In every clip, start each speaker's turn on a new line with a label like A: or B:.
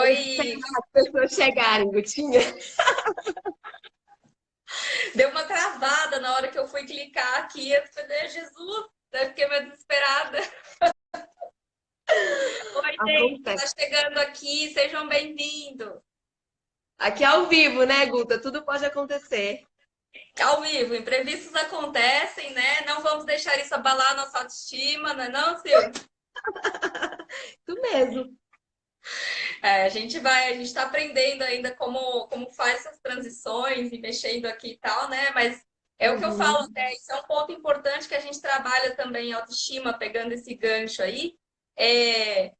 A: Oi,
B: Esperar as pessoas chegarem, Gutinha.
A: deu uma travada na hora que eu fui clicar aqui. Eu falei, Jesus, eu fiquei meio desesperada. Oi, gente, tá
B: Acontece.
A: chegando aqui, sejam bem-vindos.
B: Aqui é ao vivo, né, Guta? Tudo pode acontecer.
A: Ao vivo, imprevistos acontecem, né? Não vamos deixar isso abalar a nossa autoestima, não é não, Silvia?
B: Isso mesmo.
A: É, a gente está aprendendo ainda como faz essas transições e mexendo aqui e tal, né? Mas é o que eu falo,
B: Uhum.
A: né? Isso é um ponto importante que a gente trabalha também em autoestima, pegando esse gancho aí. É,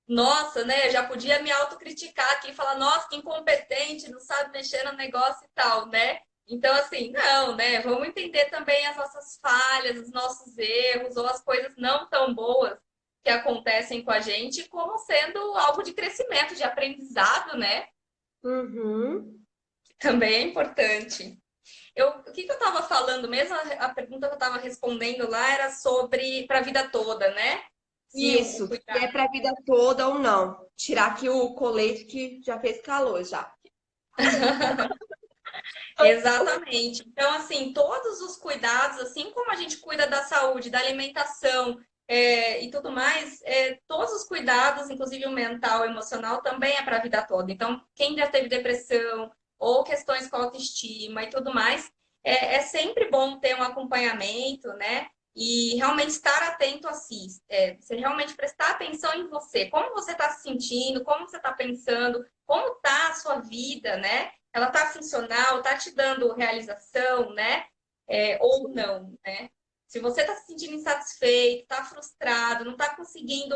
A: nossa, né? Já podia me autocriticar aqui e falar, nossa, que incompetente, não sabe mexer no negócio e tal, né? Então, assim, não, né? Vamos entender também as nossas falhas, os nossos erros ou as coisas não tão boas que acontecem com a gente como sendo algo de crescimento, de aprendizado, né?
B: Uhum.
A: Também é importante. O que eu estava falando mesmo? A pergunta que eu estava respondendo lá era sobre para a vida toda, né? Se o
B: Isso. Se é
A: cuidado.
B: para a vida toda ou não. Tirar aqui o colete que já fez calor já.
A: Exatamente. Então, assim, todos os cuidados, assim como a gente cuida da saúde, da alimentação, e tudo mais, todos os cuidados, inclusive o mental, o emocional, também é para a vida toda. Então, quem já teve depressão ou questões com autoestima e tudo mais, é sempre bom ter um acompanhamento, né? E realmente estar atento a si. Você realmente prestar atenção em você. Como você está se sentindo, como você está pensando, como está a sua vida, né? Ela está funcional, está te dando realização, né? Ou não, né? Se você está se sentindo insatisfeito, está frustrado, não está conseguindo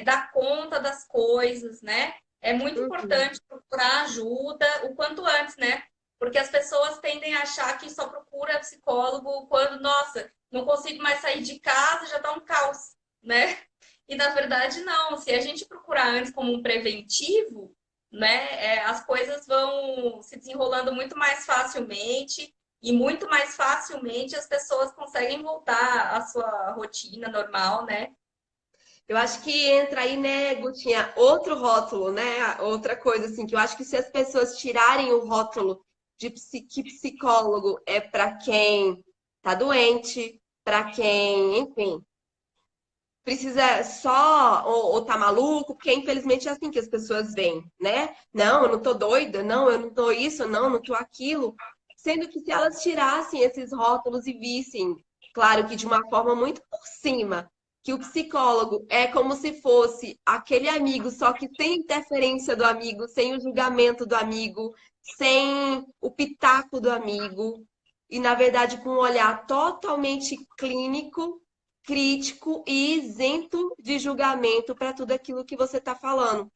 A: dar conta das coisas, né? É muito
B: Uhum.
A: importante procurar ajuda o quanto antes, né? Porque as pessoas tendem a achar que só procura psicólogo quando, nossa, não consigo mais sair de casa, já está um caos, né? E na verdade, não. Se a gente procurar antes como um preventivo, né, as coisas vão se desenrolando muito mais facilmente e muito mais facilmente as pessoas conseguem voltar à sua rotina normal, né?
B: Eu acho que entra aí, né, Gutinha, outro rótulo, né? Outra coisa, assim, que eu acho que se as pessoas tirarem o rótulo de que psicólogo é para quem tá doente, para quem, enfim, precisa só ou tá maluco, porque infelizmente é assim que as pessoas veem, né? Não, eu não tô doida, não, eu não tô isso, não, não tô aquilo. Sendo que se elas tirassem esses rótulos e vissem, claro que de uma forma muito por cima, que o psicólogo é como se fosse aquele amigo, só que sem interferência do amigo, sem o julgamento do amigo, sem o pitaco do amigo, e na verdade com um olhar totalmente clínico, crítico e isento de julgamento para tudo aquilo que você está falando.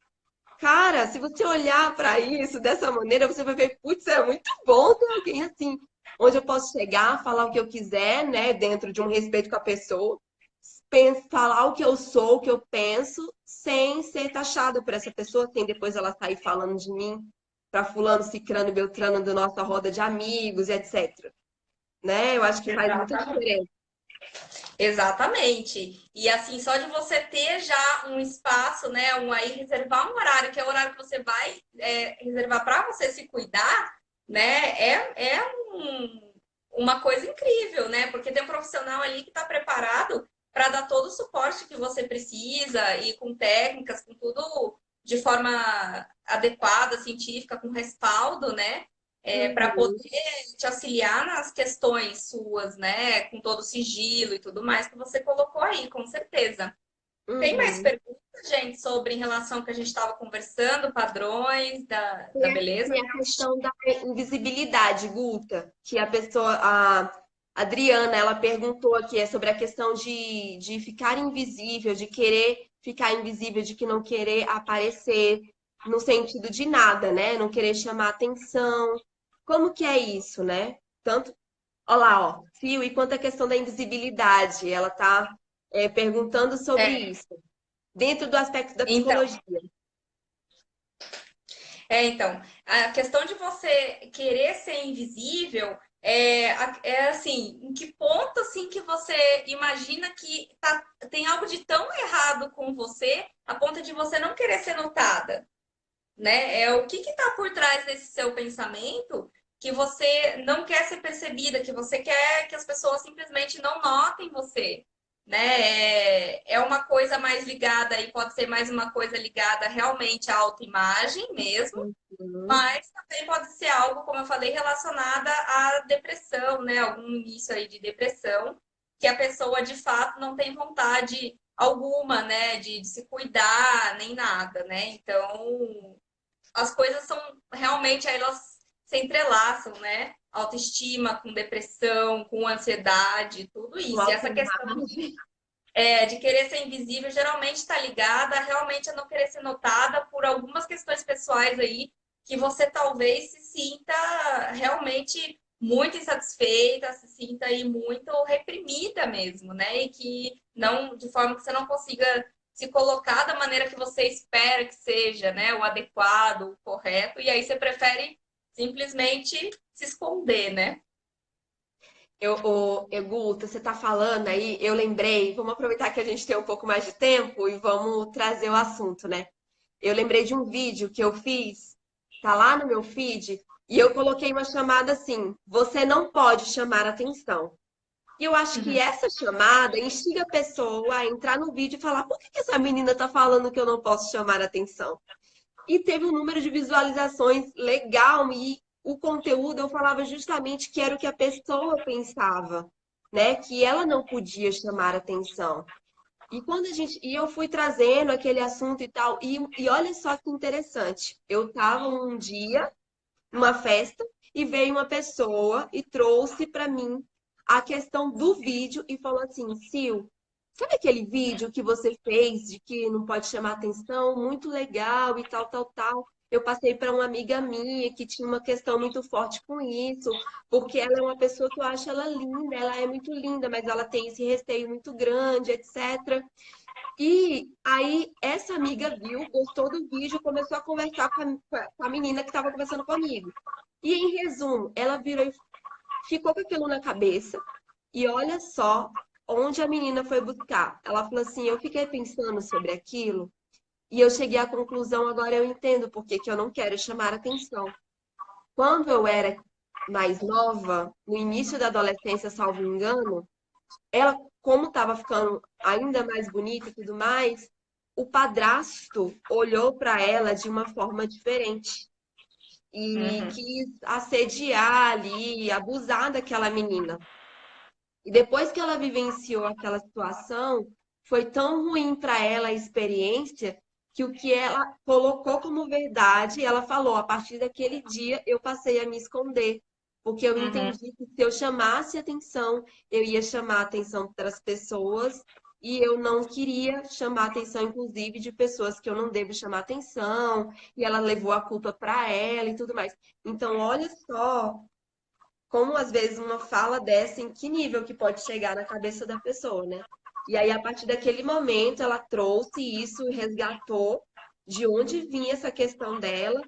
B: Cara, se você olhar para isso dessa maneira, você vai ver, putz, é muito bom ter alguém assim, onde eu posso chegar, falar o que eu quiser, né, dentro de um respeito com a pessoa, falar o que eu sou, o que eu penso, sem ser taxado por essa pessoa, sem depois ela sair falando de mim para fulano, cicrano e beltrano da nossa roda de amigos, etc. Né? Eu acho que faz muita
A: Exatamente.
B: diferença.
A: Exatamente. E assim, só de você ter já um espaço, né, aí reservar um horário, que é o horário que você vai reservar para você se cuidar, né, uma coisa incrível, né? Porque tem um profissional ali que está preparado para dar todo o suporte que você precisa e com técnicas, com tudo de forma adequada, científica, com respaldo, né? Para poder
B: Uhum.
A: te auxiliar nas questões suas, né? Com todo o sigilo e tudo mais que você colocou aí, com certeza. Tem mais
B: Uhum.
A: perguntas, gente, sobre em relação ao que a gente estava conversando, padrões da beleza?
B: Tem a questão da invisibilidade, Guta, que a pessoa, a Adriana, ela perguntou aqui, é sobre a questão de ficar invisível, de querer ficar invisível, de que não querer aparecer, no sentido de nada, né? Não querer chamar atenção. Como que é isso, né? Tanto, olha lá, ó, Fio, e quanto à questão da invisibilidade, ela tá, perguntando sobre
A: É,
B: isso, dentro do aspecto da
A: então,
B: psicologia.
A: então, a questão de você querer ser invisível é assim, em que ponto assim que você imagina que tem algo de tão errado com você a ponto de você não querer ser notada? né? É o que está por trás desse seu pensamento que você não quer ser percebida, que você quer que as pessoas simplesmente não notem você, né? É uma coisa mais ligada e pode ser mais uma coisa ligada realmente à autoimagem mesmo,
B: Uhum.
A: mas também pode ser algo, como eu falei, relacionada à depressão, né? Algum início aí de depressão, que a pessoa de fato não tem vontade alguma, né, de se cuidar, nem nada, né? Então, as coisas são realmente, aí elas se entrelaçam, né? Autoestima com depressão, com ansiedade, tudo
B: Com
A: isso. E essa questão
B: autoimagem.
A: de querer ser invisível geralmente está ligada realmente a não querer ser notada por algumas questões pessoais aí que você talvez se sinta realmente muito insatisfeita, se sinta aí muito reprimida mesmo, né? E que não, de forma que você não consiga se colocar da maneira que você espera que seja, né? O adequado, o correto, e aí você prefere simplesmente se esconder, né?
B: Guta, você tá falando aí, eu lembrei, vamos aproveitar que a gente tem um pouco mais de tempo e vamos trazer o assunto, né? Eu lembrei de um vídeo que eu fiz, tá lá no meu feed, e eu coloquei uma chamada assim: você não pode chamar atenção. E eu acho que
A: Uhum.
B: essa chamada instiga a pessoa a entrar no vídeo e falar: por que que essa menina tá falando que eu não posso chamar atenção? E teve um número de visualizações legal e o conteúdo eu falava justamente que era o que a pessoa pensava, né? Que ela não podia chamar atenção. E eu fui trazendo aquele assunto e tal, e olha só que interessante. Eu estava um dia numa festa e veio uma pessoa e trouxe para mim a questão do vídeo e falou assim: Sil, sabe aquele vídeo que você fez de que não pode chamar atenção? Muito legal e tal, tal, tal. Eu passei para uma amiga minha que tinha uma questão muito forte com isso, porque ela é uma pessoa que eu acho ela linda, ela é muito linda, mas ela tem esse receio muito grande, etc. E aí, essa amiga viu, gostou do vídeo, começou a conversar com a menina que estava conversando comigo. E, em resumo, ela virou e ficou com aquilo na cabeça. E olha só onde a menina foi buscar. Ela falou assim: eu fiquei pensando sobre aquilo e eu cheguei à conclusão, agora eu entendo por que que eu não quero chamar atenção. Quando eu era mais nova, no início da adolescência, salvo engano, ela, como estava ficando ainda mais bonita e tudo mais, o padrasto olhou para ela de uma forma diferente e
A: Uhum.
B: quis assediar ali, abusar daquela menina. E depois que ela vivenciou aquela situação, foi tão ruim para ela a experiência que o que ela colocou como verdade, ela falou: a partir daquele dia eu passei a me esconder, porque eu
A: Uhum.
B: entendi que se eu chamasse atenção, eu ia chamar a atenção das pessoas. E eu não queria chamar a atenção, inclusive, de pessoas que eu não devo chamar atenção, e ela levou a culpa para ela e tudo mais. Então, olha só como às vezes uma fala dessa, em que nível que pode chegar na cabeça da pessoa, né? E aí, a partir daquele momento, ela trouxe isso, resgatou de onde vinha essa questão dela,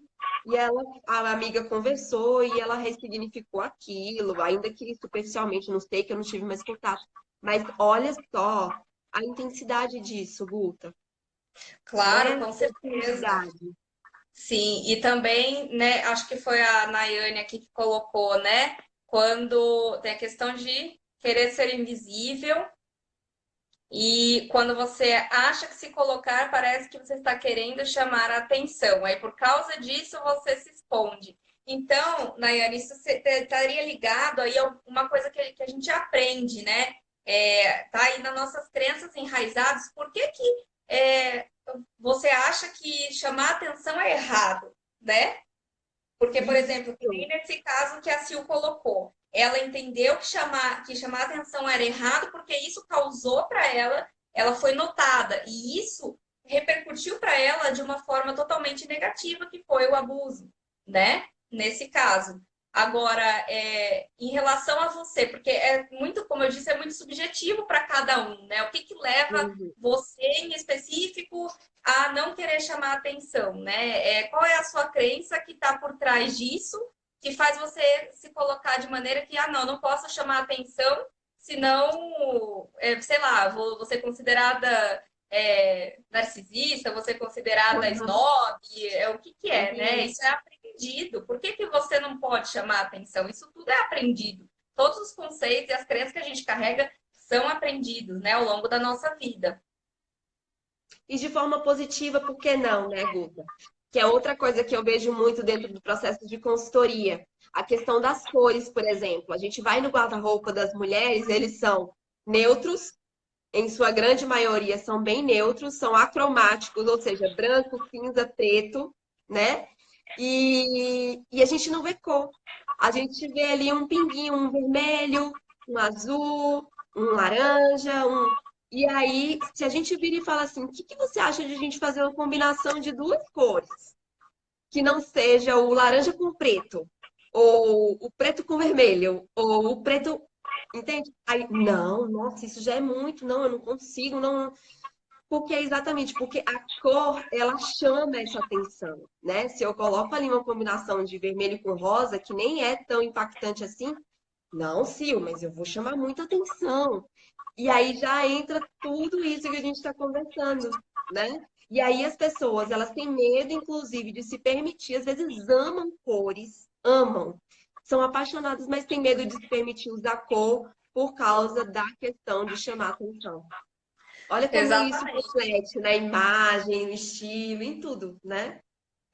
B: e ela, a amiga conversou e ela ressignificou aquilo, ainda que superficialmente, não sei, que eu não tive mais contato. Mas olha só a intensidade disso, Guta,
A: Claro,
B: né?
A: com certeza.
B: Profundidade.
A: Sim, e também, né, acho que foi a Nayane aqui que colocou, né, quando tem a questão de querer ser invisível e quando você acha que se colocar, parece que você está querendo chamar a atenção. Aí, por causa disso, você se esconde. Então, Nayane, isso estaria ligado aí a uma coisa que a gente aprende, né? Tá aí nas nossas crenças enraizadas. Por que que você acha que chamar atenção é errado, né? Porque, por exemplo, que nem
B: Isso.
A: nesse caso que a Sil colocou, ela entendeu que chamar atenção era errado porque isso causou para ela, ela foi notada e isso repercutiu para ela de uma forma totalmente negativa, que foi o abuso, né? Nesse caso. Agora, em relação a você, porque é muito, como eu disse, é muito subjetivo para cada um, né? O que que leva
B: Uhum.
A: você em específico a não querer chamar atenção, né? Qual é a sua crença que está por trás disso, que faz você se colocar de maneira que, não posso chamar atenção, senão, sei lá, vou ser considerada narcisista, você considerada
B: Aham.
A: snob, o que que é, né?
B: Uhum.
A: Isso é aprendido. Por que que você não pode chamar atenção? Isso tudo é aprendido. Todos os conceitos e as crenças que a gente carrega são aprendidos, né, ao longo da nossa vida.
B: E de forma positiva, por que não, né, Guta? Que é outra coisa que eu vejo muito dentro do processo de consultoria. A questão das cores, por exemplo. A gente vai no guarda-roupa das mulheres, eles são neutros, em sua grande maioria são bem neutros, são acromáticos, ou seja, branco, cinza, preto, né? E a gente não vê cor. A gente vê ali um pinguinho, um vermelho, um azul, um laranja, um. E aí, se a gente vira e fala assim, o que que você acha de a gente fazer uma combinação de duas cores? Que não seja o laranja com preto, ou o preto com vermelho, ou o preto. Entende? Aí, não, nossa, isso já é muito, não, eu não consigo, não. Porque é exatamente, porque a cor, ela chama essa atenção, né? Se eu coloco ali uma combinação de vermelho com rosa, que nem é tão impactante assim, não, Sil, mas eu vou chamar muita atenção. E aí já entra tudo isso que a gente está conversando, né? E aí as pessoas, elas têm medo, inclusive, de se permitir, às vezes amam cores, amam, são apaixonadas, mas têm medo de se permitir usar cor por causa da questão de chamar atenção. Olha como isso
A: Exatamente.
B: reflete na imagem, no estilo, em tudo, né?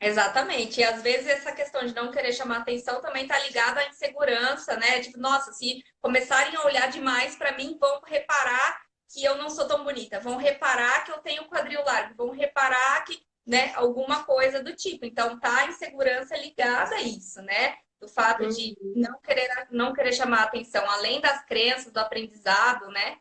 A: Exatamente. E às vezes essa questão de não querer chamar atenção também está ligada à insegurança, né? Tipo, nossa, se começarem a olhar demais para mim, vão reparar que eu não sou tão bonita, vão reparar que eu tenho quadril largo, vão reparar que, né, alguma coisa do tipo. Então, tá a insegurança ligada a isso, né? Do fato de
B: Uhum.
A: não querer chamar atenção, além das crenças, do aprendizado, né?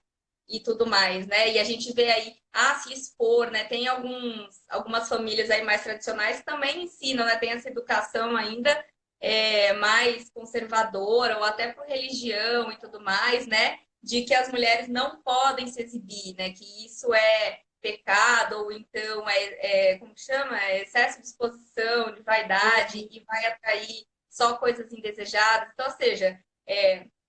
A: E tudo mais, né? E a gente vê aí, se expor, né? Tem algumas famílias aí mais tradicionais que também ensinam, né? Tem essa educação ainda mais conservadora, ou até por religião e tudo mais, né? De que as mulheres não podem se exibir, né? Que isso é pecado, ou então como que chama? É excesso de exposição, de vaidade, e vai atrair só coisas indesejadas. Então, ou seja,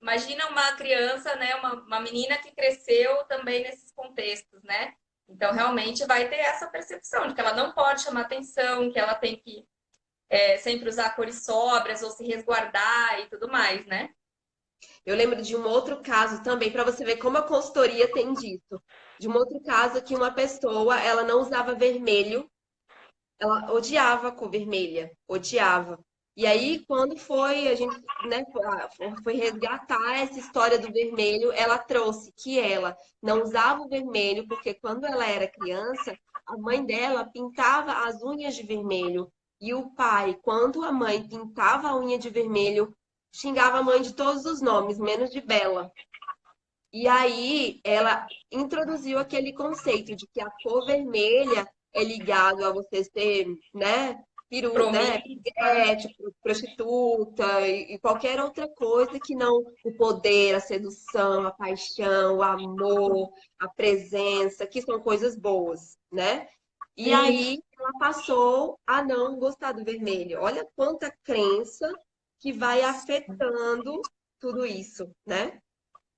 A: imagina uma criança, né, uma menina que cresceu também nesses contextos, né? Então, realmente vai ter essa percepção de que ela não pode chamar atenção, que ela tem que sempre usar cores sóbrias ou se resguardar e tudo mais, né?
B: Eu lembro de um outro caso também, para você ver como a consultoria tem disso. De um outro caso que uma pessoa, ela não usava vermelho, ela odiava a cor vermelha, odiava. E aí, quando foi, a gente, né, foi resgatar essa história do vermelho, ela trouxe que ela não usava o vermelho, porque quando ela era criança, a mãe dela pintava as unhas de vermelho. E o pai, quando a mãe pintava a unha de vermelho, xingava a mãe de todos os nomes, menos de Bela. E aí ela introduziu aquele conceito de que a cor vermelha é ligado a você ser, né, né,
A: Promíscua.
B: piguete, prostituta e qualquer outra coisa que não o poder, a sedução, a paixão, o amor, a presença, que são coisas boas, né? E
A: Isso.
B: aí ela passou a não gostar do vermelho. Olha quanta crença que vai afetando tudo isso, né?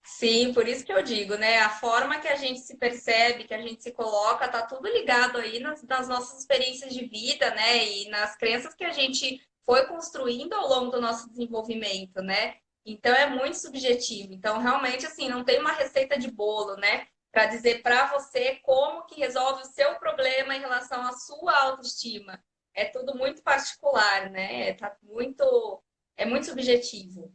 A: Sim, por isso que eu digo, né? A forma que a gente se percebe, que a gente se coloca, tá tudo ligado aí nas nossas experiências de vida, né? E nas crenças que a gente foi construindo ao longo do nosso desenvolvimento, né? Então é muito subjetivo. Então, realmente, assim, não tem uma receita de bolo, né? Para dizer para você como que resolve o seu problema em relação à sua autoestima. É tudo muito particular, né? É muito subjetivo.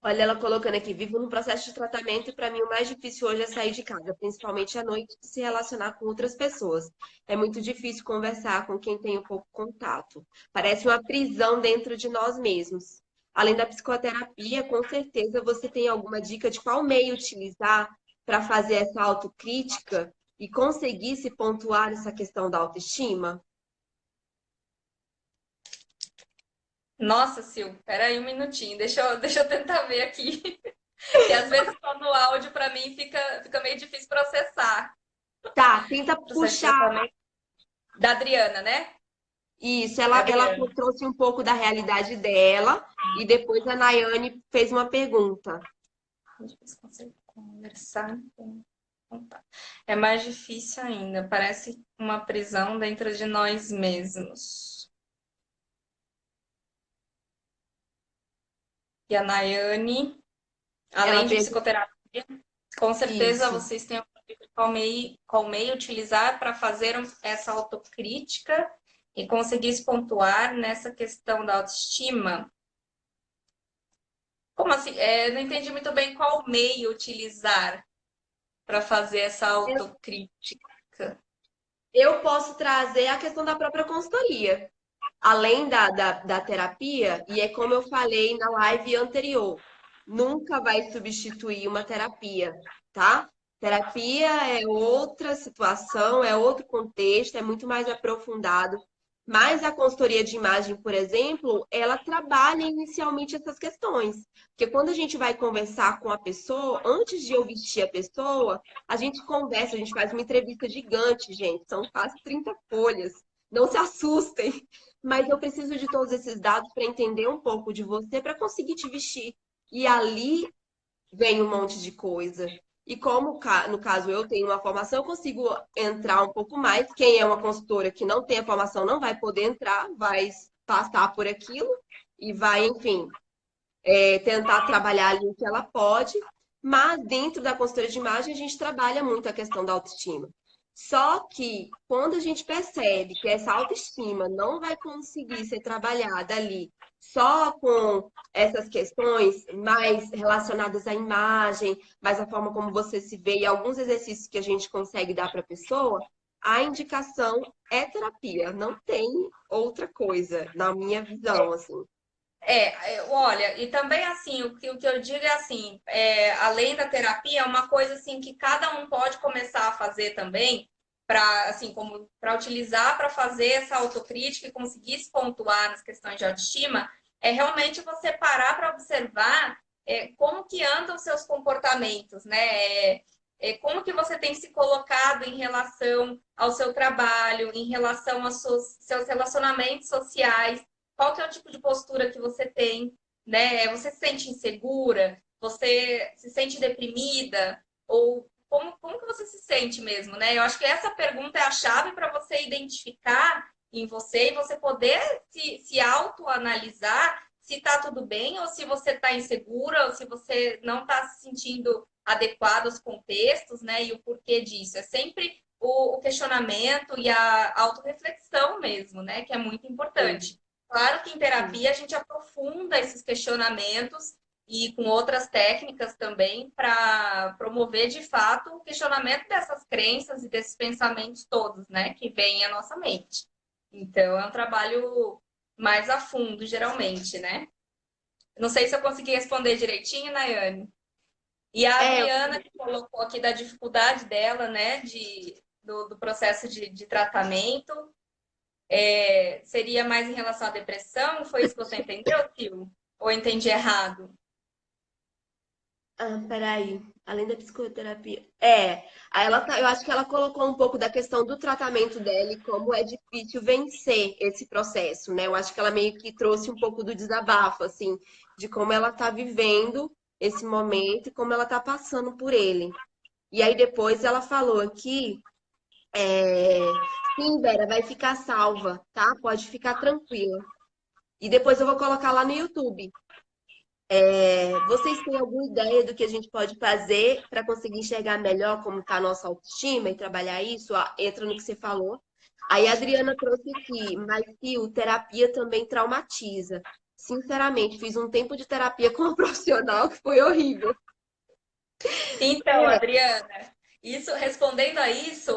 B: Olha, ela colocando aqui, vivo num processo de tratamento e para mim o mais difícil hoje é sair de casa, principalmente à noite, e se relacionar com outras pessoas. É muito difícil conversar com quem tem um pouco contato. Parece uma prisão dentro de nós mesmos. Além da psicoterapia, com certeza você tem alguma dica de qual meio utilizar para fazer essa autocrítica e conseguir se pontuar essa questão da autoestima?
A: Nossa, Sil, peraí um minutinho, deixa eu tentar ver aqui. Que às vezes só no áudio para mim fica meio difícil processar.
B: Tá, tenta
A: Processo de
B: puxar
A: tratamento da Adriana, né?
B: isso,
A: Da
B: ela
A: Adriana.
B: trouxe um pouco da realidade dela e depois a Nayane fez uma pergunta.
A: A gente consegue conversar. É mais difícil ainda, parece uma prisão dentro de nós mesmos. E a Nayane,
B: Ela
A: além de
B: pergunta
A: psicoterapia, com certeza
B: isso.
A: vocês têm qual meio utilizar para fazer essa autocrítica e conseguir se pontuar nessa questão da autoestima. Como assim? Não entendi muito bem qual meio utilizar para fazer essa autocrítica.
B: Eu posso trazer a questão da própria consultoria. Além da terapia, e é como eu falei na live anterior, nunca vai substituir uma terapia, tá? Terapia é outra situação, é outro contexto, é muito mais aprofundado. Mas a consultoria de imagem, por exemplo, ela trabalha inicialmente essas questões. Porque quando a gente vai conversar com a pessoa, antes de eu vestir a pessoa, a gente conversa, a gente faz uma entrevista gigante, gente. São quase 30 folhas. Não se assustem. Mas eu preciso de todos esses dados para entender um pouco de você, para conseguir te vestir. E ali vem um monte de coisa. E como, no caso, eu tenho uma formação, eu consigo entrar um pouco mais. Quem é uma consultora que não tem a formação não vai poder entrar, vai passar por aquilo e vai, enfim, tentar trabalhar ali o que ela pode. Mas dentro da consultoria de imagem, a gente trabalha muito a questão da autoestima. Só que quando a gente percebe que essa autoestima não vai conseguir ser trabalhada ali só com essas questões mais relacionadas à imagem, mais a forma como você se vê e alguns exercícios que a gente consegue dar para a pessoa, a indicação é terapia, não tem outra coisa, na minha visão, assim.
A: Olha, e também assim, o que eu digo é assim, além da terapia, é uma coisa assim que cada um pode começar a fazer também, para assim, como para utilizar para fazer essa autocrítica e conseguir se pontuar nas questões de autoestima, é realmente você parar para observar como que andam os seus comportamentos, né? Como que você tem se colocado em relação ao seu trabalho, em relação aos seus relacionamentos sociais, qual que é o tipo de postura que você tem, né? Você se sente insegura? Você se sente deprimida? Ou como que você se sente mesmo, né? Eu acho que essa pergunta é a chave para você identificar em você e você poder se autoanalisar se está tudo bem ou se você está insegura ou se você não está se sentindo adequado aos contextos, né? E o porquê disso. É sempre o questionamento e a autorreflexão mesmo, né? Que é muito
B: Sim,
A: importante. Claro que em
B: sim.
A: terapia a gente aprofunda esses questionamentos e com outras técnicas também para promover de fato o questionamento dessas crenças e desses pensamentos todos, né, que vêm à nossa mente. Então é um trabalho mais a fundo, geralmente, né? Não sei se eu consegui responder direitinho, Nayane. E a
B: É,
A: Adriana que colocou aqui da dificuldade dela, né, do processo de tratamento. Seria mais em relação à depressão? Foi isso que você entendeu, Sil? Ou eu entendi errado?
B: peraí. Além da psicoterapia. Aí eu acho que ela colocou um pouco da questão do tratamento dela e como é difícil vencer esse processo, né? Eu acho que ela meio que trouxe um pouco do desabafo, assim, de como ela tá vivendo esse momento e como ela tá passando por ele. E aí depois ela falou aqui, sim, Vera, vai ficar salva, tá? Pode ficar tranquila. E depois eu vou colocar lá no YouTube. Vocês têm alguma ideia do que a gente pode fazer para conseguir enxergar melhor como está a nossa autoestima e trabalhar isso? Entra no que você falou. Aí a Adriana trouxe aqui, mas Fio, terapia também traumatiza. Sinceramente, fiz um tempo de terapia com uma profissional que foi horrível.
A: Então, Adriana, isso, respondendo a isso,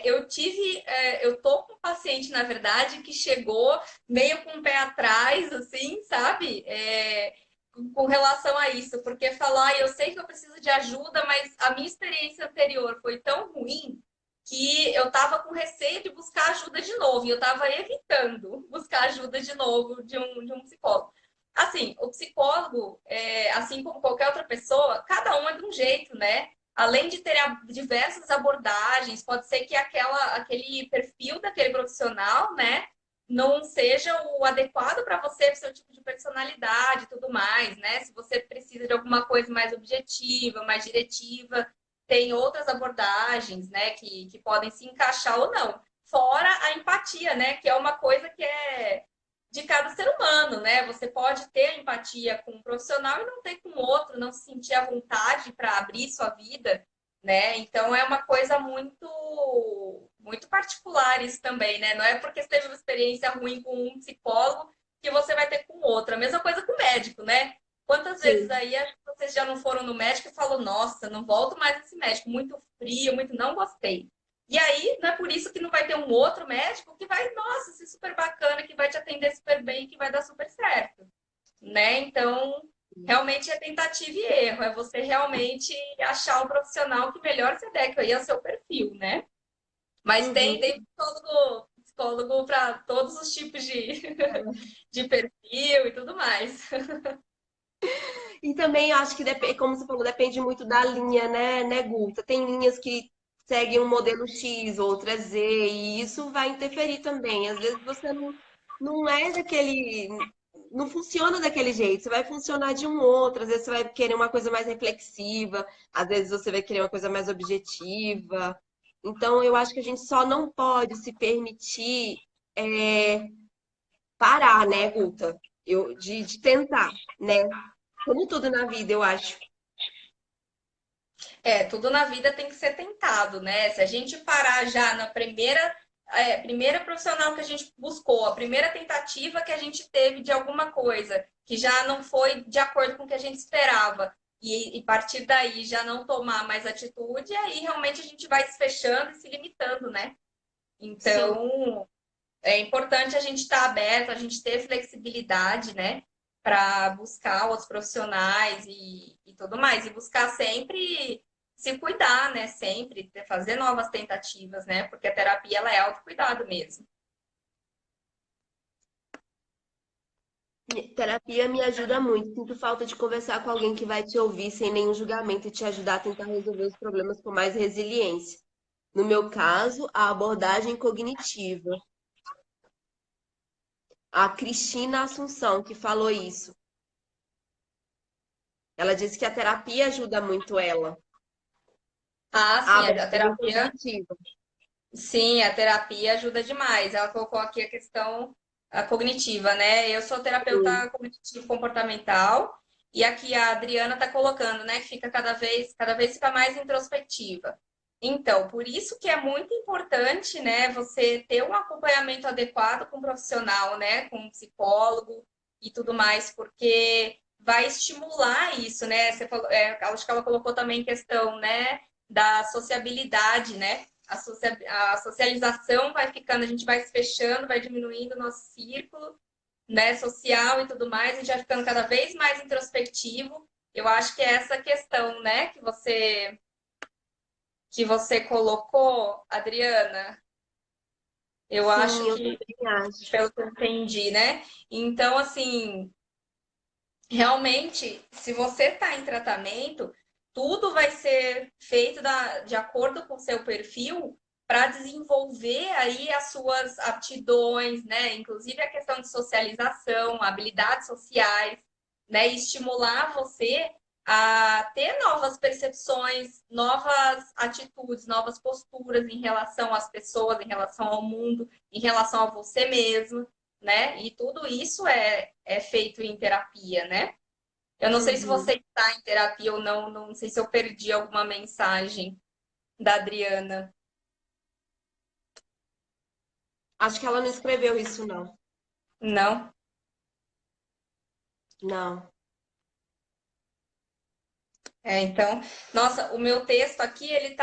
A: eu tô com um paciente, na verdade, que chegou meio com o pé atrás, assim, sabe? Com relação a isso, porque falou, eu sei que eu preciso de ajuda, mas a minha experiência anterior foi tão ruim que eu tava com receio de buscar ajuda de novo, e eu tava evitando buscar ajuda de novo de um psicólogo. Assim, o psicólogo, assim como qualquer outra pessoa, cada um é de um jeito, né? Além de ter diversas abordagens, pode ser que aquele perfil daquele profissional, né, não seja o adequado para você, para o seu tipo de personalidade e tudo mais, né? Se você precisa de alguma coisa mais objetiva, mais diretiva. tem outras abordagens, né, que podem se encaixar ou não. Fora a empatia, né, que é uma coisa que é de cada ser humano, né? Você pode ter empatia com um profissional e não ter com outro, não se sentir à vontade para abrir sua vida, né? Então é uma coisa muito particular isso também, né? Não é porque você teve uma experiência ruim com um psicólogo que você vai ter com outro. A mesma coisa com o médico, né? Quantas vezes
B: Sim.
A: aí vocês já não foram no médico e falou, nossa, não volto mais nesse médico, muito frio, muito não gostei. E aí, não é por isso que não vai ter um outro médico que vai, nossa, ser super bacana, que vai te atender super bem, que vai dar super certo, né? Então, realmente é tentativa e erro, é você realmente achar um profissional que melhor se adeque aí ao seu perfil, né? Mas tem
B: Uhum.
A: psicólogo para todos os tipos de perfil e tudo mais.
B: E também eu acho que, como você falou, depende muito da linha, né, Guta? Tem linhas que seguem um modelo X, outras Z, e isso vai interferir também. Às vezes você não é daquele. Não funciona daquele jeito, você vai funcionar de um outro, às vezes você vai querer uma coisa mais reflexiva, às vezes você vai querer uma coisa mais objetiva. Então, eu acho que a gente só não pode se permitir é, parar, né, Guta? De tentar, né? Como tudo na vida, eu acho.
A: É, tudo na vida tem que ser tentado, né? Se a gente parar já na primeira profissional que a gente buscou, a primeira tentativa que a gente teve de alguma coisa, que já não foi de acordo com o que a gente esperava, e partir daí já não tomar mais atitude, aí realmente a gente vai se fechando e se limitando, né?
B: Sim,
A: Então, é importante a gente estar aberto, a gente ter flexibilidade, né? Para buscar outros profissionais e tudo mais. E buscar sempre se cuidar, né? Sempre fazer novas tentativas, né? Porque a terapia ela é autocuidado mesmo.
B: terapia me ajuda muito. Sinto falta de conversar com alguém que vai te ouvir sem nenhum julgamento e te ajudar a tentar resolver os problemas com mais resiliência. No meu caso, a abordagem cognitiva. A Cristina Assunção que falou isso. Ela disse que a terapia ajuda muito ela.
A: Ah,
B: A
A: sim, a
B: abordagem
A: terapia,
B: cognitiva.
A: sim, a terapia ajuda demais. Ela colocou aqui a questão cognitiva, né? Eu sou
B: Sim,
A: terapeuta cognitivo comportamental e aqui a Adriana está colocando, né, que fica cada vez fica mais introspectiva. Então, por isso que é muito importante, né, você ter um acompanhamento adequado com um profissional, né, com um psicólogo e tudo mais, porque vai estimular isso, né? Você falou, acho que ela colocou também questão, né, da sociabilidade, né? A socialização vai ficando, a gente vai se fechando, vai diminuindo o nosso círculo, né, social e tudo mais, a gente vai ficando cada vez mais introspectivo. Eu acho que é essa questão, né, que você colocou, Adriana. Eu
B: sim,
A: acho
B: eu
A: que,
B: também acho.
A: pelo que eu entendi, né? Então, assim, realmente, se você está em tratamento, tudo vai ser feito de acordo com o seu perfil para desenvolver aí as suas aptidões, né? Inclusive a questão de socialização, habilidades sociais, né? E estimular você a ter novas percepções, novas atitudes, novas posturas em relação às pessoas, em relação ao mundo, em relação a você mesmo, né? E tudo isso é feito em terapia, né? Eu não sei se
B: Uhum.
A: você está em terapia ou não, não sei se eu perdi alguma mensagem da Adriana.
B: Acho que ela não escreveu isso, não.
A: Não?
B: Não.
A: É, então, nossa, o meu texto aqui, ele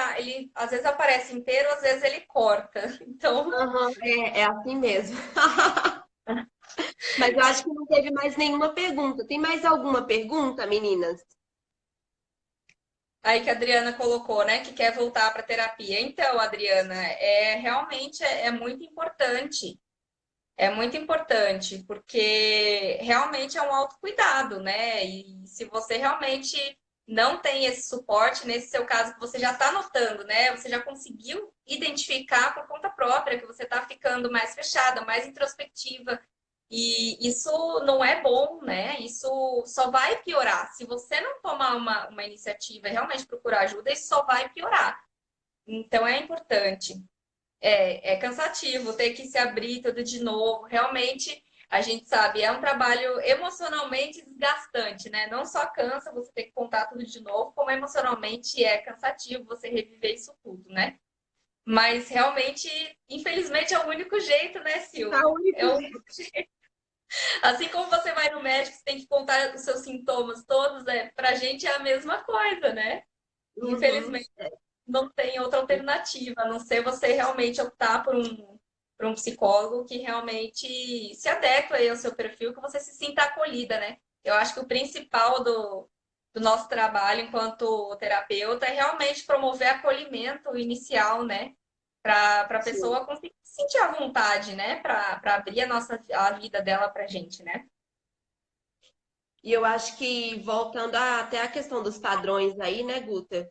A: às vezes aparece inteiro, às vezes ele corta. Então,
B: Aham, é assim mesmo. Mas eu acho que não teve mais nenhuma pergunta. Tem mais alguma pergunta, meninas?
A: aí que a Adriana colocou, né, que quer voltar para terapia. Então, Adriana, realmente é muito importante. É muito importante, porque realmente é um autocuidado, né? E se você realmente não tem esse suporte, nesse seu caso, que você já está notando, né? Você já conseguiu identificar por conta própria que você está ficando mais fechada, mais introspectiva. E isso não é bom, né? Isso só vai piorar. Se você não tomar uma iniciativa e realmente procurar ajuda, isso só vai piorar. Então é importante. É cansativo ter que se abrir tudo de novo. Realmente, a gente sabe, é um trabalho emocionalmente desgastante, né? Não só cansa você ter que contar tudo de novo, como emocionalmente é cansativo você reviver isso tudo, né? Mas realmente, infelizmente, é o único jeito, né, Sil?
B: Tá o único
A: É o
B: jeito.
A: Assim como você vai no médico, você tem que contar os seus sintomas todos, pra gente é a mesma coisa, né?
B: Uhum.
A: Infelizmente, não tem outra alternativa, a não ser você realmente optar por um psicólogo que realmente se adequa aí ao seu perfil, que você se sinta acolhida, né? Eu acho que o principal do nosso trabalho enquanto terapeuta é realmente promover acolhimento inicial, né? Para a
B: Sim.
A: pessoa conseguir se sentir à vontade, né? Para abrir a vida dela para a gente, né?
B: E eu acho que, voltando até a questão dos padrões aí, né, Guta?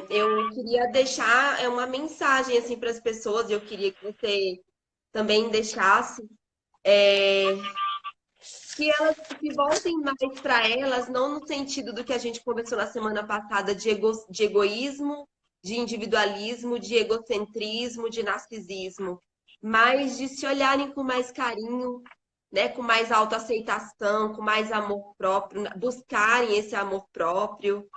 B: Eu queria deixar uma mensagem assim para as pessoas, e eu queria que você também deixasse, que elas se voltem mais para elas, não no sentido do que a gente conversou na semana passada de egoísmo, de individualismo, de egocentrismo, de narcisismo, mas de se olharem com mais carinho, né, com mais autoaceitação, com mais amor próprio, buscarem esse amor próprio,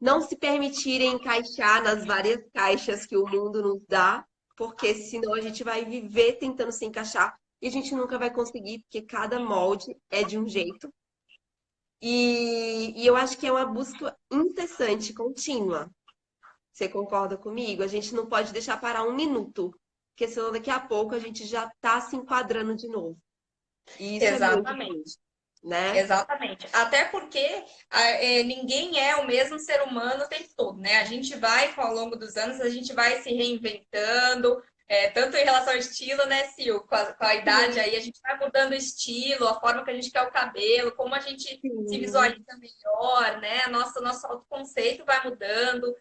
B: não se permitirem encaixar nas várias caixas que o mundo nos dá, porque senão a gente vai viver tentando se encaixar e a gente nunca vai conseguir, porque cada molde é de um jeito. E eu acho que é uma busca incessante, contínua. Você concorda comigo? A gente não pode deixar parar um minuto, porque senão daqui a pouco a gente já está se enquadrando de novo. E isso é muito ruim,
A: Exatamente.
B: né?
A: Exatamente. Até porque ninguém é o mesmo ser humano o tempo todo, né? A gente vai, ao longo dos anos, a gente vai se reinventando, tanto em relação ao estilo, né, Sil? Com a idade
B: Sim,
A: aí, a gente vai mudando o estilo, a forma que a gente quer o cabelo, como a gente se
B: sim.
A: visualiza melhor, né? Nosso autoconceito vai mudando,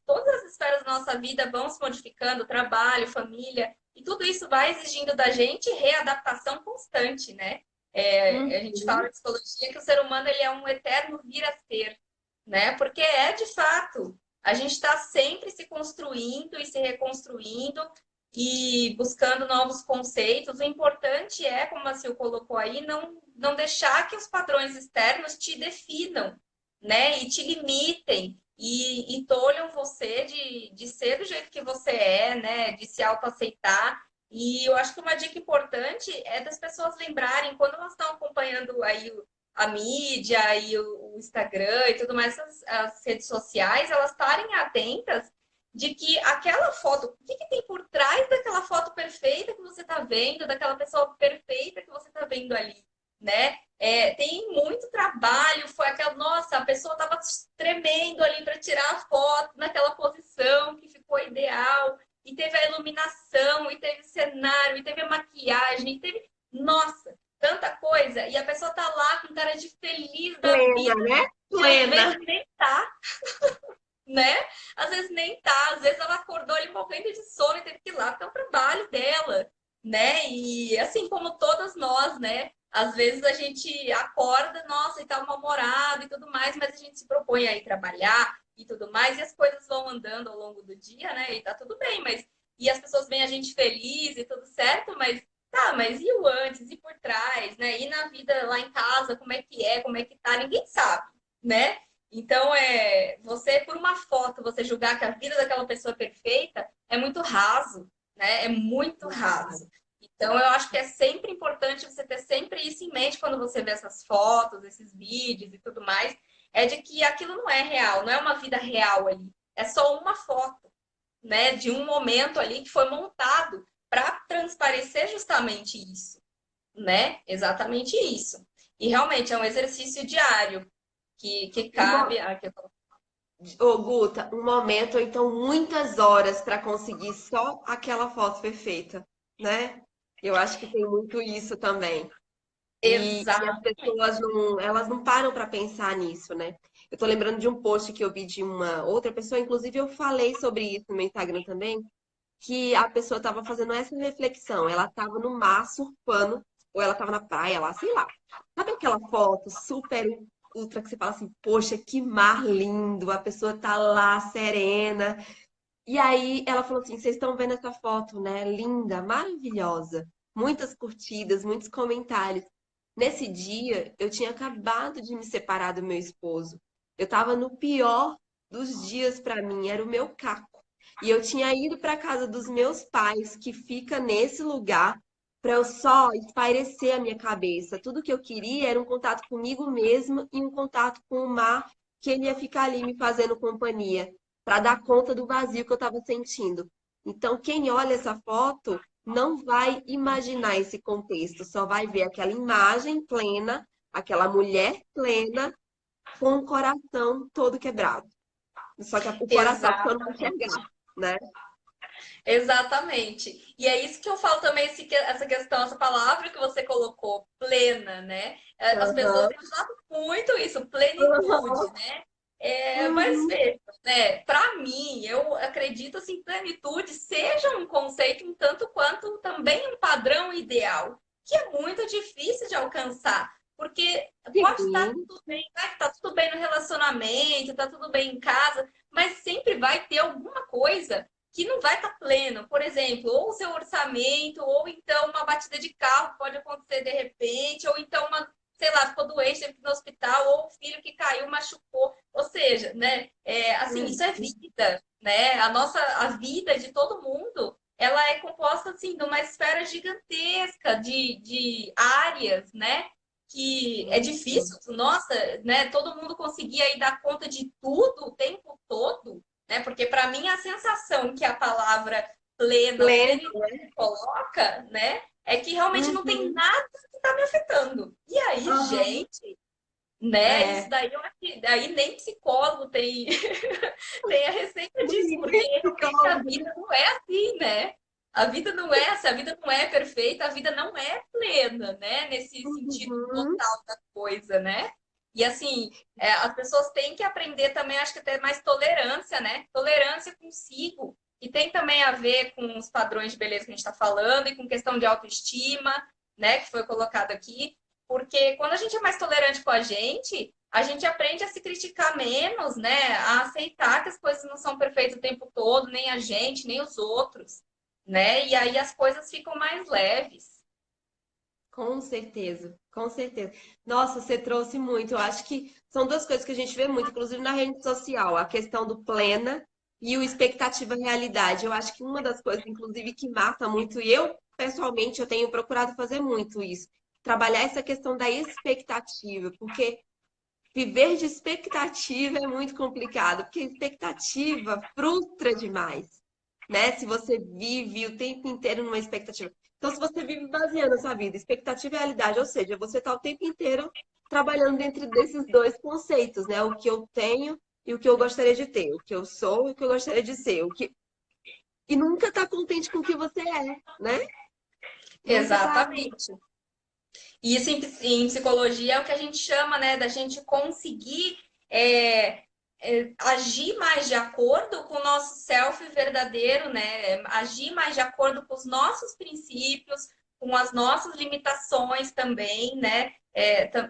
A: todas as esferas da nossa vida vão se modificando, trabalho, família, e tudo isso vai exigindo da gente readaptação constante, né? A gente fala
B: Uhum.
A: em psicologia que o ser humano ele é um eterno vir a ser, né? Porque é de fato, a gente está sempre se construindo e se reconstruindo e buscando novos conceitos. O importante é, como a Sil colocou aí, não deixar que os padrões externos te definam, né? E te limitem e tolham você de ser do jeito que você é, né? De se autoaceitar. E eu acho que uma dica importante é das pessoas lembrarem, quando elas estão acompanhando aí a mídia e o Instagram e tudo mais, as redes sociais, elas estarem atentas de que aquela foto, o que tem por trás daquela foto perfeita que você está vendo, daquela pessoa perfeita que você está vendo ali, né? Tem muito trabalho, foi aquela, nossa, a pessoa estava tremendo ali para tirar a foto naquela posição que ficou ideal, e teve a iluminação, e teve o cenário, e teve a maquiagem, e teve, nossa, tanta coisa, e a pessoa tá lá com cara de feliz da
B: Plena,
A: vida,
B: né?
A: e às
B: Plena.
A: vezes nem tá, né? Às vezes nem tá, às vezes ela acordou ali morrendo de sono e teve que ir lá, porque é o trabalho dela, né? E assim como todas nós, né? Às vezes a gente acorda, nossa, e tá mal-humorado e tudo mais, mas a gente se propõe a ir trabalhar e tudo mais, e as coisas vão andando ao longo do dia, né? E tá tudo bem, mas e as pessoas veem a gente feliz e tudo certo, mas tá, mas e o antes e por trás, né? E na vida lá em casa, como é que tá, ninguém sabe, né? Então, você, por uma foto, você julgar que a vida daquela pessoa é perfeita, é muito raso, né? É muito raso. Então, eu acho que é sempre importante você ter sempre isso em mente quando você vê essas fotos, esses vídeos e tudo mais, é de que aquilo não é real, não é uma vida real ali. É só uma foto, né? De um momento ali que foi montado para transparecer justamente isso, né? Exatamente isso. E realmente é um exercício diário que cabe.
B: Ô, Guta, um momento ou então muitas horas para conseguir só aquela foto perfeita, né? Eu acho que tem muito isso também. E as pessoas
A: Exatamente.
B: não, elas não param para pensar nisso, né? Eu tô lembrando de um post que eu vi de uma outra pessoa, inclusive eu falei sobre isso no meu Instagram também, que a pessoa estava fazendo essa reflexão. Ela estava no mar surfando ou ela tava na praia lá, sei lá. Sabe aquela foto super ultra que você fala assim, poxa, que mar lindo, a pessoa tá lá serena. E aí ela falou assim: vocês estão vendo essa foto, né? Linda, maravilhosa. Muitas curtidas, muitos comentários. Nesse dia, eu tinha acabado de me separar do meu esposo. Eu estava no pior dos dias para mim, era o meu caco. E eu tinha ido para casa dos meus pais, que fica nesse lugar, para eu só espairecer a minha cabeça. Tudo que eu queria era um contato comigo mesma e um contato com o mar, que ele ia ficar ali me fazendo companhia para dar conta do vazio que eu estava sentindo. Então, quem olha essa foto não vai imaginar esse contexto, só vai ver aquela imagem plena, aquela mulher plena com o coração todo quebrado. Só que o coração a pessoa não vai
A: Exatamente.
B: enxergar, né?
A: Exatamente. E é isso que eu falo também, essa questão, essa palavra que você colocou, plena, né? As pessoas
B: Aham.
A: têm usado muito isso, plenitude, né? Mas
B: Uhum.
A: veja, né? Para mim, eu acredito assim, plenitude seja um conceito um tanto quanto também um padrão ideal, que é muito difícil de alcançar, porque pode estar
B: Sim.
A: tudo bem, vai estar tudo bem no relacionamento, tá tudo bem em casa, mas sempre vai ter alguma coisa que não vai estar pleno. Por exemplo, ou o seu orçamento, ou então uma batida de carro pode acontecer de repente, ou então uma, sei lá, ficou doente, teve que ir no hospital, ou o filho que caiu, machucou. Ou seja, né, assim,
B: Uhum.
A: isso é vida, né? A vida de todo mundo, ela é composta, assim, de uma esfera gigantesca de áreas, né? Que é difícil, nossa, né? Todo mundo conseguir aí dar conta de tudo o tempo todo, né? Porque para mim a sensação que a palavra plena ou
B: Pleno,
A: plenitude
B: né?
A: coloca, né, é que realmente não tem
B: Uhum.
A: nada que está me afetando. E aí,
B: Aham.
A: gente, né? Isso
B: É.
A: daí eu acho que daí nem psicólogo tem tem a receita disso, porque
B: Ninguém
A: realmente a
B: psicólogo.
A: vida não é assim, né? A vida não é essa, a vida não é perfeita, a vida não é plena, né? Nesse sentido
B: Uhum.
A: total da coisa, né? E assim, as pessoas têm que aprender também, acho que ter mais tolerância, né? Tolerância consigo. E tem também a ver com os padrões de beleza que a gente está falando e com questão de autoestima, né? Que foi colocado aqui. Porque quando a gente é mais tolerante com a gente aprende a se criticar menos, né? A aceitar que as coisas não são perfeitas o tempo todo, nem a gente, nem os outros, né? E aí as coisas ficam mais leves.
B: Com certeza, com certeza. Nossa, você trouxe muito. Eu acho que são duas coisas que a gente vê muito, inclusive na rede social, a questão do plena e o expectativa realidade. Eu acho que uma das coisas, inclusive, que mata muito, e eu, pessoalmente, eu tenho procurado fazer muito isso, trabalhar essa questão da expectativa, porque viver de expectativa é muito complicado, porque expectativa frustra demais, né? Se você vive o tempo inteiro numa expectativa. Então, se você vive baseando a sua vida, expectativa e realidade, ou seja, você está o tempo inteiro trabalhando dentro desses dois conceitos, né? O que eu tenho e o que eu gostaria de ter, o que eu sou e o que eu gostaria de ser, o que... e nunca está contente com o que você é, né? Nunca está.
A: Exatamente. E isso em psicologia é o que a gente chama, né, da gente conseguir agir mais de acordo com o nosso self verdadeiro, né? Agir mais de acordo com os nossos princípios, com as nossas limitações também, né?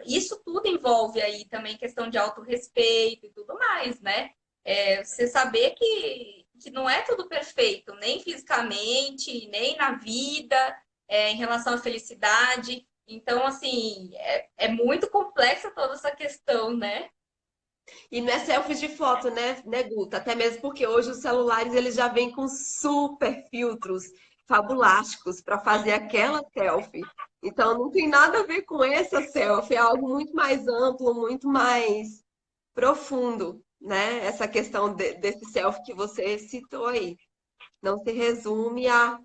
A: Isso tudo envolve aí também questão de autorrespeito e tudo mais, né? Você saber que não é tudo perfeito, nem fisicamente, nem na vida, em relação à felicidade. Então, assim, é muito complexa toda essa questão, né?
B: E não é selfie de foto, né, Guta? Até mesmo porque hoje os celulares eles já vêm com super filtros fabulásticos para fazer aquela selfie. Então não tem nada a ver com essa selfie, é algo muito mais amplo, muito mais profundo, né? Essa questão desse selfie que você citou aí. Não se resume a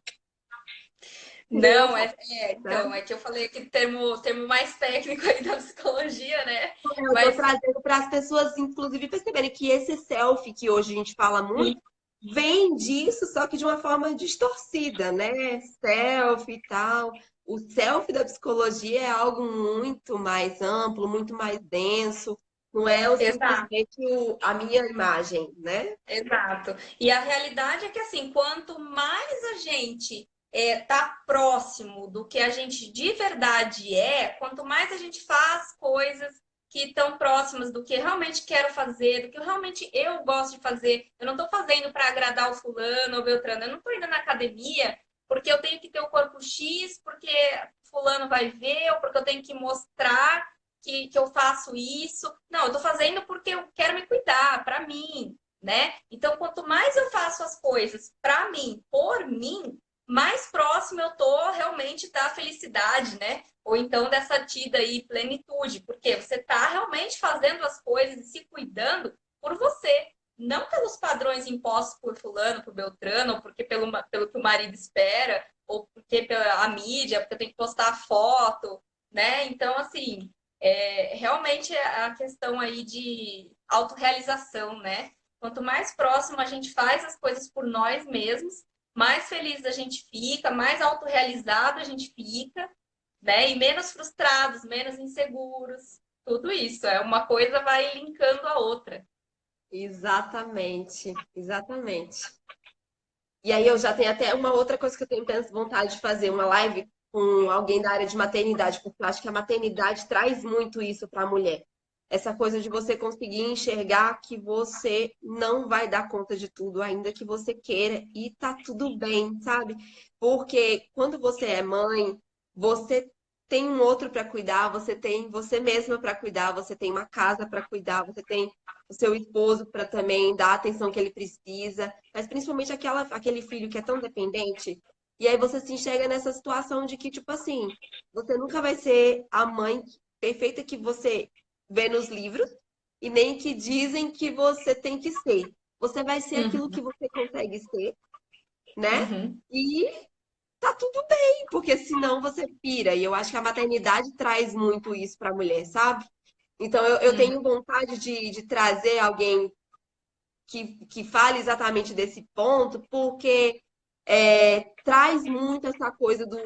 B: tirei uma
A: Não,
B: foto, né?
A: então, é que eu falei aquele termo mais técnico aí da psicologia, né?
B: Eu estou
A: Mas
B: trazendo para as pessoas, inclusive, perceberem que esse selfie que hoje a gente fala muito vem disso, só que de uma forma distorcida, né? Selfie e tal. O selfie da psicologia é algo muito mais amplo, muito mais denso. Não é
A: exato.
B: simplesmente a minha imagem, né?
A: Exato. E a realidade é que, assim, quanto mais a gente tá próximo do que a gente de verdade quanto mais a gente faz coisas que estão próximas do que eu realmente quero fazer, do que realmente eu gosto de fazer. Eu não estou fazendo para agradar o fulano ou Beltrano, eu não estou indo na academia porque eu tenho que ter o corpo X, porque fulano vai ver, ou porque eu tenho que mostrar que eu faço isso. Não, eu estou fazendo porque eu quero me cuidar, para mim, né? Então, quanto mais eu faço as coisas para mim, por mim, mais próximo eu tô realmente da felicidade, né? Ou então dessa tida aí, plenitude, porque você tá realmente fazendo as coisas e se cuidando por você, não pelos padrões impostos por fulano, por Beltrano, ou porque pelo que o marido espera, ou porque pela a mídia, porque eu tenho que postar foto, né? Então, assim, realmente é a questão aí de autorrealização, né? Quanto mais próximo a gente faz as coisas por nós mesmos, mais feliz a gente fica, mais autorrealizado a gente fica, né? E menos frustrados, menos inseguros. Tudo isso. Uma coisa vai linkando a outra.
B: Exatamente, exatamente. E aí eu já tenho até uma outra coisa que eu tenho vontade de fazer, uma live com alguém da área de maternidade, porque eu acho que a maternidade traz muito isso para a mulher. Essa coisa de você conseguir enxergar que você não vai dar conta de tudo, ainda que você queira, e tá tudo bem, sabe? Porque quando você é mãe, você tem um outro para cuidar, você tem você mesma para cuidar, você tem uma casa para cuidar, você tem o seu esposo para também dar a atenção que ele precisa, mas principalmente aquele filho que é tão dependente. E aí você se enxerga nessa situação de que, tipo assim, você nunca vai ser a mãe perfeita que você vê nos livros e nem que dizem que você tem que ser. Você vai ser aquilo que
A: Uhum,
B: você consegue ser, né?
A: uhum,
B: E tá tudo bem, porque senão você pira. E eu acho que a maternidade traz muito isso para a mulher, sabe? Então eu
A: uhum.
B: tenho vontade de trazer alguém que fale exatamente desse ponto, porque traz muito essa coisa do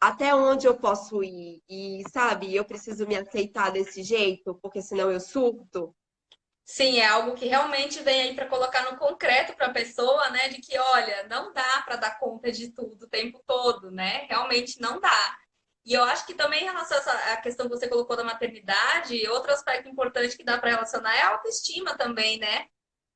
B: até onde eu posso ir. E, sabe, eu preciso me aceitar desse jeito, porque senão eu surto.
A: Sim, é algo que realmente vem aí para colocar no concreto para a pessoa, né? De que, olha, não dá para dar conta de tudo o tempo todo, né? Realmente não dá. E eu acho que também em relação a essa a questão que você colocou da maternidade, outro aspecto importante que dá para relacionar é a autoestima também, né?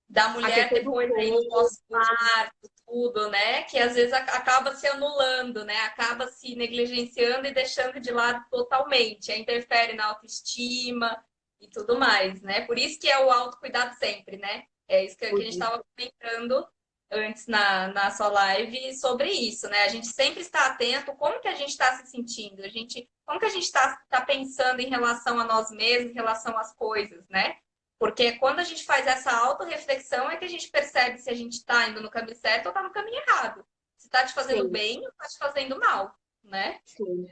A: Da
B: A
A: mulher
B: questão do
A: depois aí do
B: corpo.
A: pós-parto, tudo, né? Que às vezes acaba se anulando, né? Acaba se negligenciando e deixando de lado totalmente. Aí interfere na autoestima e tudo mais, né? Por isso que é o autocuidado sempre, né? É isso que a gente estava comentando antes na sua live sobre isso, né? A gente sempre está atento como que a gente está se sentindo, como que a gente está pensando em relação a nós mesmos, em relação às coisas, né? Porque quando a gente faz essa autorreflexão é que a gente percebe se a gente está indo no caminho certo ou está no caminho errado. Se está te fazendo
B: Sim,
A: bem ou está te fazendo mal, né?
B: sim.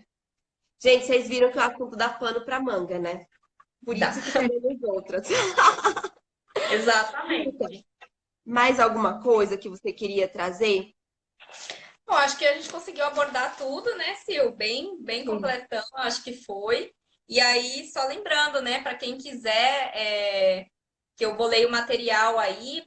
B: Gente, vocês viram que o assunto dá pano pra manga, né? Por
A: Dá.
B: isso que teremos outras.
A: Exatamente.
B: Mais alguma coisa que você queria trazer?
A: Bom, acho que a gente conseguiu abordar tudo, né, Sil? Bem
B: Sim.
A: completão, acho que foi. E aí, só lembrando, né, para quem quiser, que eu bolei o material aí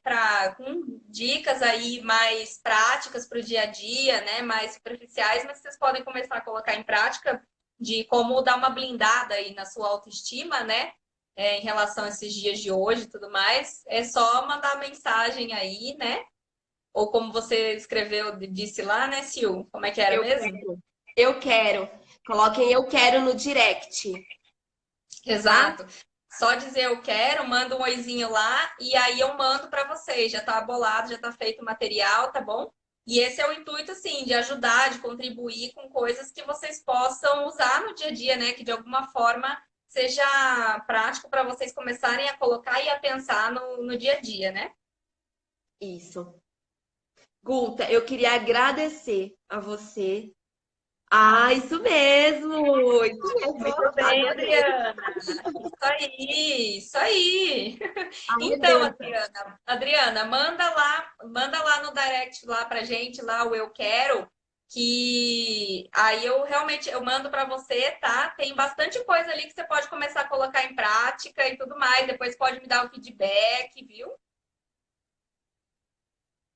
A: com dicas aí mais práticas para o dia a dia, né, mais superficiais, mas vocês podem começar a colocar em prática de como dar uma blindada aí na sua autoestima, né, em relação a esses dias de hoje e tudo mais. É só mandar mensagem aí, né? Ou como você escreveu, disse lá, né, Sil? Como é que era
B: Eu
A: mesmo?
B: quero. Eu quero. Coloquem eu quero no direct, tá?
A: Exato. Só dizer eu quero, manda um oizinho lá e aí eu mando para vocês. Já tá bolado, já tá feito o material, tá bom? E esse é o intuito, assim, de ajudar, de contribuir com coisas que vocês possam usar no dia a dia, né? Que de alguma forma seja prático para vocês começarem a colocar e a pensar no dia a dia, né?
B: Isso. Guta, eu queria agradecer a você. Ah, isso mesmo! Isso mesmo!
A: Muito bem,
B: Adorei!
A: Adriana. Isso aí, isso aí. Então,
B: Arrebenta!
A: Adriana, manda lá no direct lá pra gente, lá o eu quero, que aí eu realmente eu mando para você, tá? Tem bastante coisa ali que você pode começar a colocar em prática e tudo mais. Depois pode me dar o feedback, viu?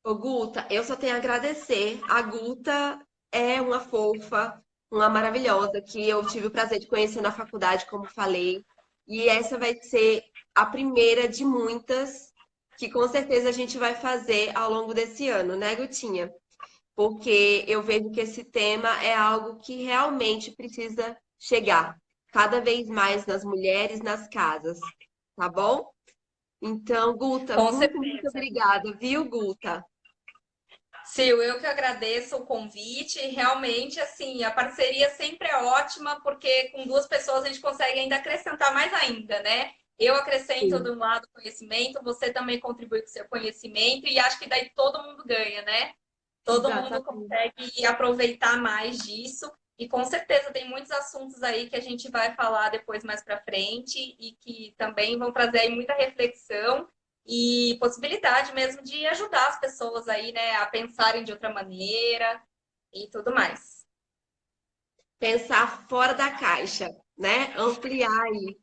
B: Ô, Guta, eu só tenho a agradecer. A Guta é uma fofa, uma maravilhosa, que eu tive o prazer de conhecer na faculdade, como falei. E essa vai ser a primeira de muitas que com certeza a gente vai fazer ao longo desse ano, né, Gutinha? Porque eu vejo que esse tema é algo que realmente precisa chegar cada vez mais nas mulheres, nas casas, tá bom? Então, Guta,
A: Com
B: muito
A: certeza.
B: obrigada, viu, Guta?
A: Sil, eu que agradeço o convite. Realmente, assim, a parceria sempre é ótima, porque com duas pessoas a gente consegue ainda acrescentar mais ainda, né? Eu acrescento
B: Sim,
A: do lado conhecimento, você também contribui com o seu conhecimento, e acho que daí todo mundo ganha, né? Todo mundo
B: exatamente.
A: consegue aproveitar mais disso. E com certeza tem muitos assuntos aí que a gente vai falar depois mais para frente e que também vão trazer aí muita reflexão e possibilidade mesmo de ajudar as pessoas aí, né, a pensarem de outra maneira e tudo mais.
B: Pensar fora da caixa, né? Ampliar aí.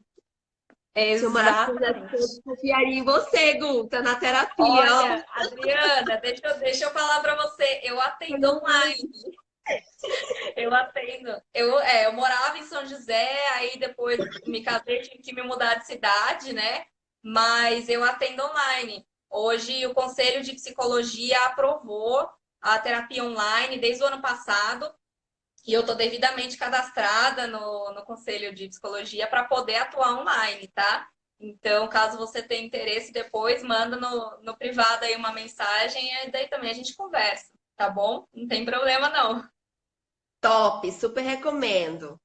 B: Se eu morasse com as
A: Exatamente.
B: todos, confiaria em você, Guta, na terapia,
A: Olha,
B: ó.
A: Adriana, deixa eu falar para você, eu atendo online. Eu atendo. Eu morava em São José, aí depois me casei, tive que me mudar de cidade, né? Mas eu atendo online. Hoje o Conselho de Psicologia aprovou a terapia online desde o ano passado e eu estou devidamente cadastrada no Conselho de Psicologia para poder atuar online, tá? Então, caso você tenha interesse, depois manda no privado aí uma mensagem e daí também a gente conversa, tá bom? Não tem problema, não.
B: Top, super recomendo.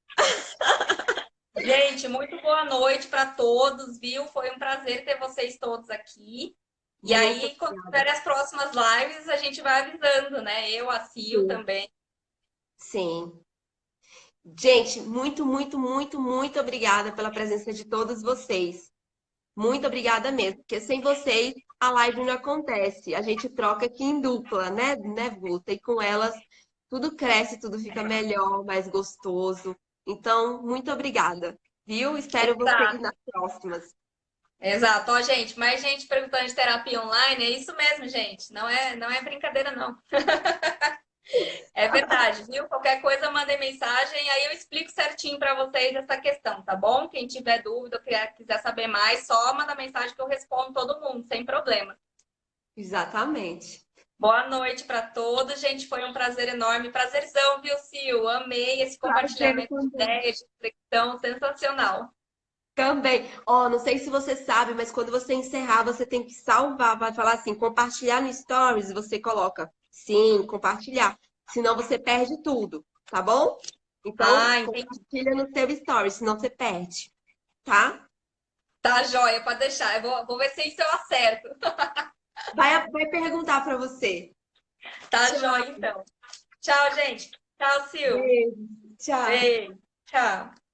A: Gente, muito boa noite para todos, viu? Foi um prazer ter vocês todos aqui. E
B: Muito
A: aí, quando
B: obrigada.
A: tiverem as próximas lives, a gente vai avisando, né? Eu, a Sil
B: Sim,
A: também.
B: sim. Gente, muito obrigada pela presença de todos vocês. Muito obrigada mesmo, porque sem vocês a live não acontece. A gente troca aqui em dupla, né, Guta? E com elas tudo cresce, tudo fica melhor, mais gostoso. Então, muito obrigada, viu? Espero vocês
A: Exato,
B: nas próximas.
A: exato. Ó, gente, mais gente perguntando de terapia online, é isso mesmo, gente. Não é brincadeira, não. É verdade, viu? Qualquer coisa, mandem mensagem, aí eu explico certinho para vocês essa questão, tá bom? Quem tiver dúvida ou quiser saber mais, só manda mensagem que eu respondo todo mundo, sem problema.
B: Exatamente.
A: Boa noite para todos, gente. Foi um prazer enorme. Prazerzão, viu, Sil? Amei esse
B: Prazer
A: compartilhamento de
B: também.
A: ideias, de reflexão, sensacional.
B: Também. Ó, não sei se você sabe, mas quando você encerrar, você tem que salvar. Vai falar assim, compartilhar no Stories, e você coloca sim, compartilhar. Senão você perde tudo, tá bom? Então,
A: Ah, entendi.
B: compartilha no seu Stories, senão você perde, tá?
A: Tá joia, pode deixar. Eu vou ver se isso eu acerto.
B: Vai perguntar pra você.
A: Tá
B: Tchau,
A: joia, então. Tchau, gente. Tchau, Sil.
B: beijo, tchau.
A: Beijo. Tchau.